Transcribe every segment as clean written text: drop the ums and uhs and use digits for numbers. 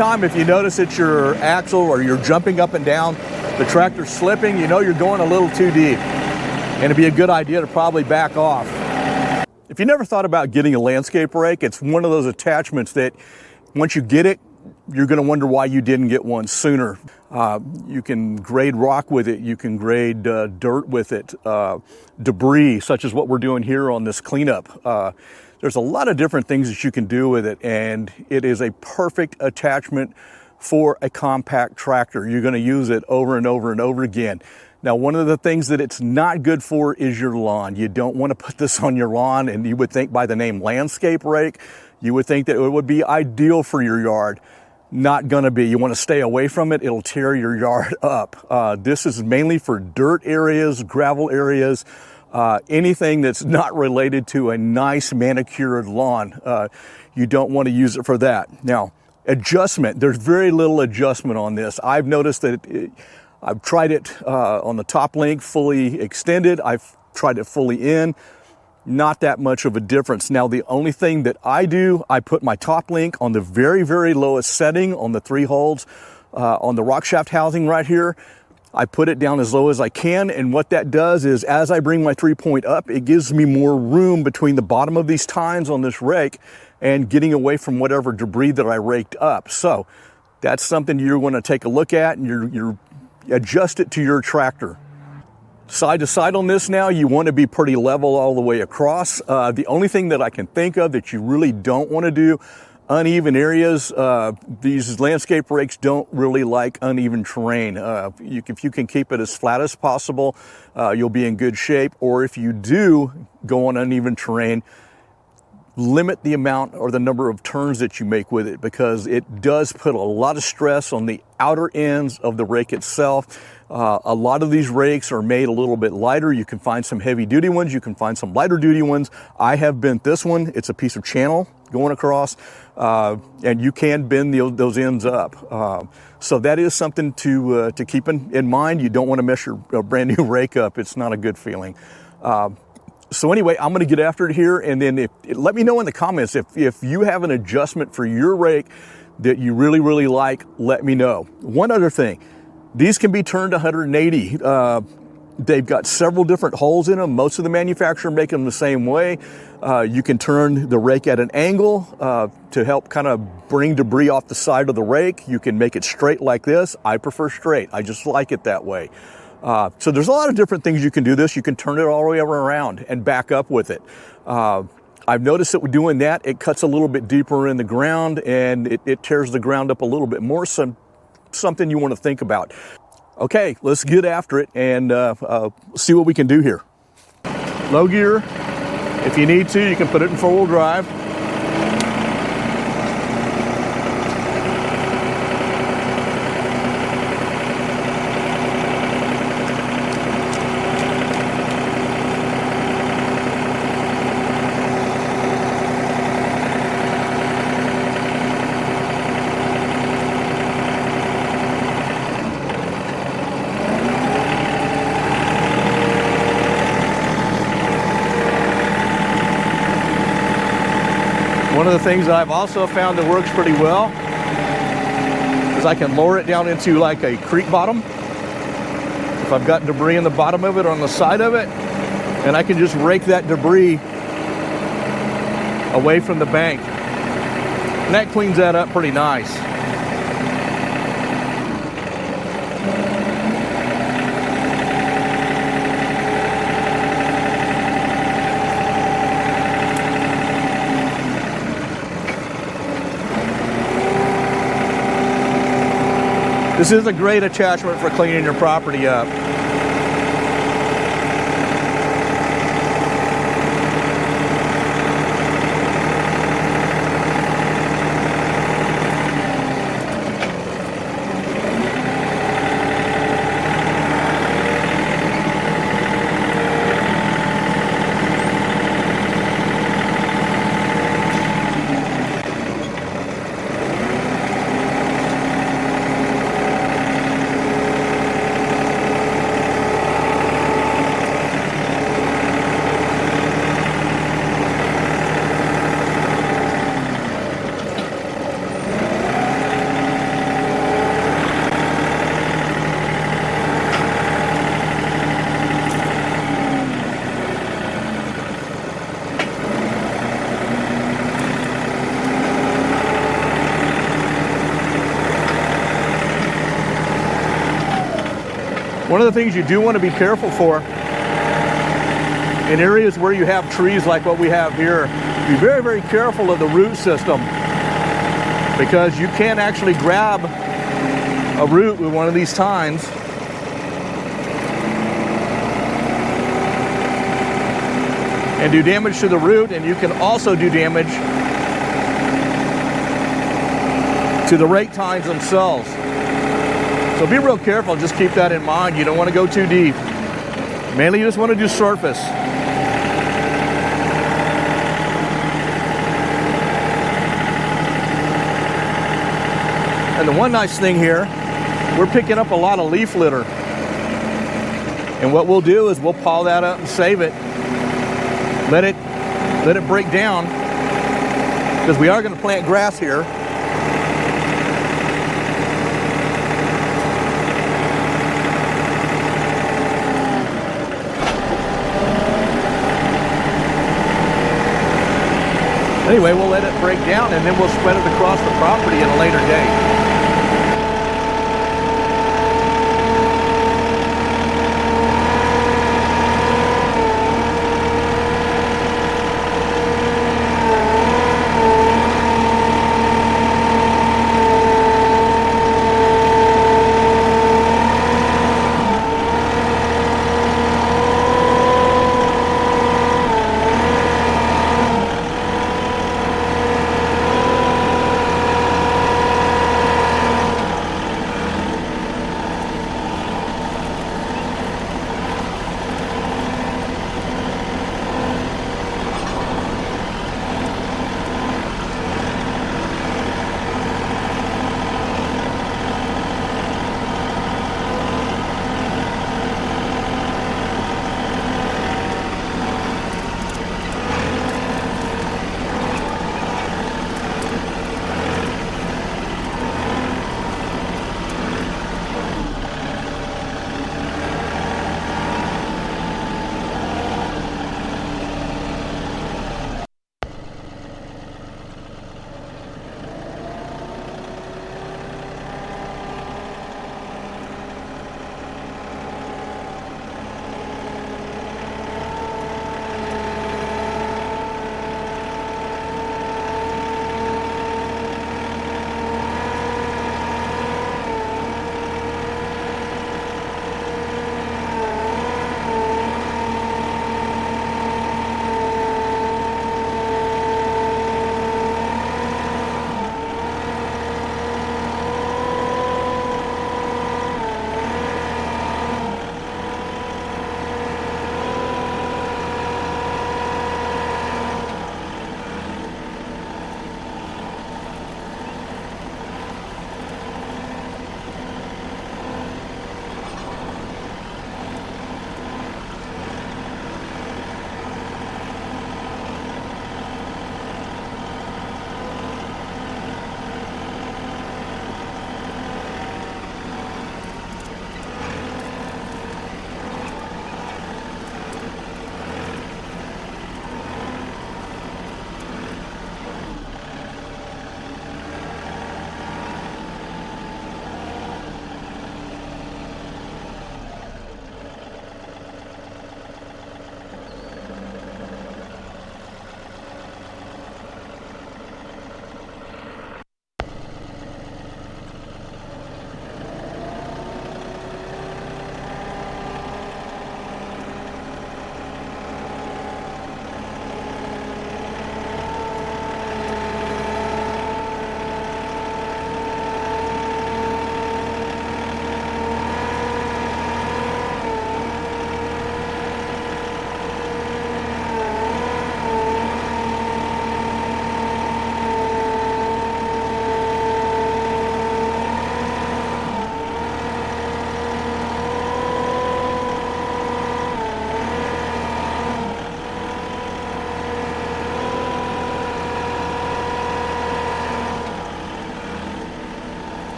anytime if you notice that your axle or you're jumping up and down, the tractor's slipping, you know you're going a little too deep. And it'd be a good idea to probably back off. If you never thought about getting a landscape rake, it's one of those attachments that once you get it, you're going to wonder why you didn't get one sooner. You can grade rock with it, you can grade dirt with it, debris, such as what we're doing here on this cleanup. There's a lot of different things that you can do with it, and it is a perfect attachment for a compact tractor. You're going to use it over and over and over again. Now, one of the things that it's not good for is your lawn. You don't want to put this on your lawn, and you would think by the name landscape rake, you would think that it would be ideal for your yard. Not going to be. You want to stay away from it. It'll tear your yard up. This is mainly for dirt areas, gravel areas, anything that's not related to a nice manicured lawn. You don't want to use it for that. Now, adjustment. There's very little adjustment on this. I've noticed that I've tried it on the top link fully extended. I've tried it fully in. Not that much of a difference. Now, the only thing that I do, I put my top link on the very, very lowest setting on the 3 holes on the rock shaft housing right here. I put it down as low as I can, and what that does is as I bring my 3-point up, it gives me more room between the bottom of these tines on this rake and getting away from whatever debris that I raked up. So that's something you're going to take a look at, and you're adjust it to your tractor. Side to side on this now, you want to be pretty level all the way across. The only thing that I can think of that you really don't want to do, uneven areas. These landscape rakes don't really like uneven terrain. If you can keep it as flat as possible, you'll be in good shape. Or if you do go on uneven terrain, limit the amount or the number of turns that you make with it, because it does put a lot of stress on the outer ends of the rake itself. A lot of these rakes are made a little bit lighter. You can find some heavy duty ones, you can find some lighter duty ones. I have bent this one. It's a piece of channel going across, and you can bend those ends up. So that is something to keep in mind. You don't want to mess your brand new rake up. It's not a good feeling. So anyway, I'm going to get after it here, and then let me know in the comments if you have an adjustment for your rake that you really, really like. Let me know. One other thing, these can be turned 180. They've got several different holes in them. Most of the manufacturers make them the same way. You can turn the rake at an angle to help kind of bring debris off the side of the rake. You can make it straight like this. I prefer straight. I just like it that way. So there's a lot of different things you can do this. You can turn it all the way around and back up with it. I've noticed that with doing that, it cuts a little bit deeper in the ground, and it tears the ground up a little bit more. So something you want to think about. Okay, let's get after it and see what we can do here. Low gear, if you need to, you can put it in 4-wheel drive. One of the things that I've also found that works pretty well is I can lower it down into like a creek bottom. If I've got debris in the bottom of it or on the side of it, and I can just rake that debris away from the bank. And that cleans that up pretty nice. This is a great attachment for cleaning your property up. One of the things you do want to be careful for in areas where you have trees like what we have here, be very, very careful of the root system, because you can actually grab a root with one of these tines and do damage to the root, and you can also do damage to the rake tines themselves. So be real careful, just keep that in mind. You don't want to go too deep. Mainly you just want to do surface. And the one nice thing here, we're picking up a lot of leaf litter. And what we'll do is we'll paw that up and save it. Let it break down, because we are going to plant grass here. Anyway, we'll let it break down and then we'll spread it across the property at a later date.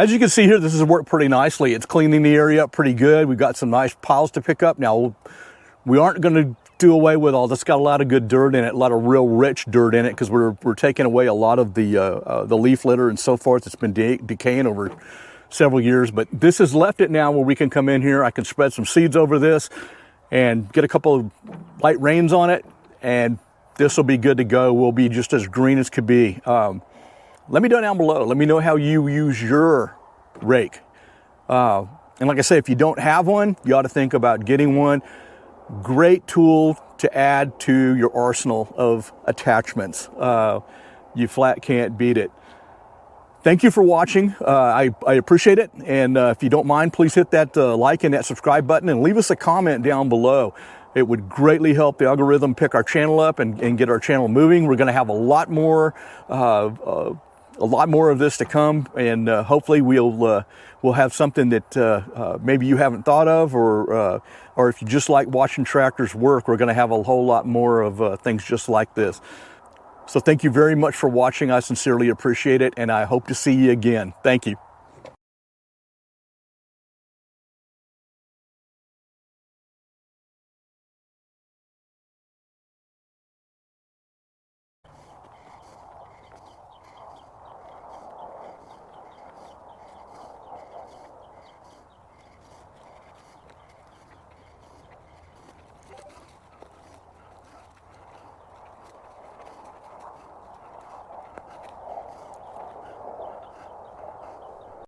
As you can see here, this has worked pretty nicely. It's cleaning the area up pretty good. We've got some nice piles to pick up. Now, we aren't going to do away with all this. Got a lot of good dirt in it, a lot of real rich dirt in it, because we're taking away a lot of the leaf litter and so forth. It's been decaying over several years, but this has left it now where we can come in here. I can spread some seeds over this and get a couple of light rains on it, and this will be good to go. We'll be just as green as could be. Let me know down below. Let me know how you use your rake. And like I say, if you don't have one, you ought to think about getting one. Great tool to add to your arsenal of attachments. You flat can't beat it. Thank you for watching. I appreciate it. And if you don't mind, please hit that like and that subscribe button and leave us a comment down below. It would greatly help the algorithm pick our channel up and get our channel moving. We're going to have a lot more of this to come, and hopefully we'll have something that maybe you haven't thought of, or if you just like watching tractors work, we're going to have a whole lot more of things just like this. So thank you very much for watching. I sincerely appreciate it, and I hope to see you again. Thank you.